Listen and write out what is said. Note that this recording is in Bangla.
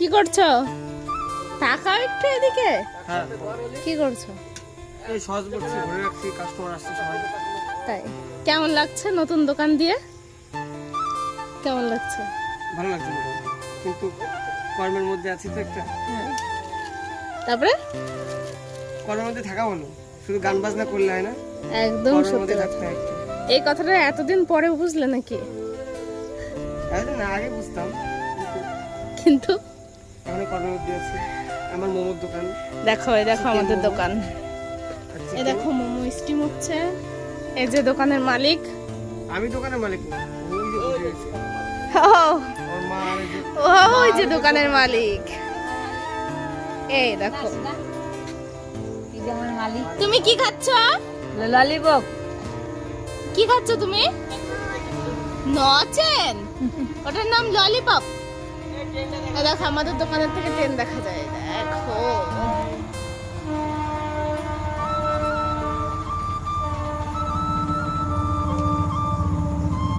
কি করছো? তাকাও একটু এদিকে। হ্যাঁ কি করছো? এই সহজ করছি, ঘুরে রাখছি, কাস্টমার আসছে সবাই। তাই কেমন লাগছে নতুন দোকান দিয়ে? কেমন লাগছে? ভালো লাগছে মোটামুটি। কিন্তু কর্মের মধ্যে আছি তো একটা, হ্যাঁ। তারপরে কর্মের মধ্যে থাকা ভালো, শুধু গান বাজনা করলে হয় না, একদম কর্মের সত্যি মধ্যে কথা। থাকতে হয় একটু। এই কথাটা এতদিন পরে বুঝলে নাকি? না আগে বুঝতাম, কিন্তু এখন কর্মের মধ্যে আছি। আমার মোমোর দোকান, দেখো এই দেখো Chicken আমাদের momo। দোকান। আর এই chicken। দেখো মোমো স্টিম হচ্ছে। এই যে দোকানের মালিক। আমি দোকানের মালিক না, ওই যে বসে গেছে ও ওর মা আর এই যে ওই যে দোকানের মালিক। এই দেখো এই যে আমার মালিক তুমি কি খাচ্ছ? ললিপপ। কি খাচ্ছ তুমি? নচেন, ওটার নাম ললিপপ। দেখো আমাদের দোকানের থেকে ট্রেন দেখা যায়।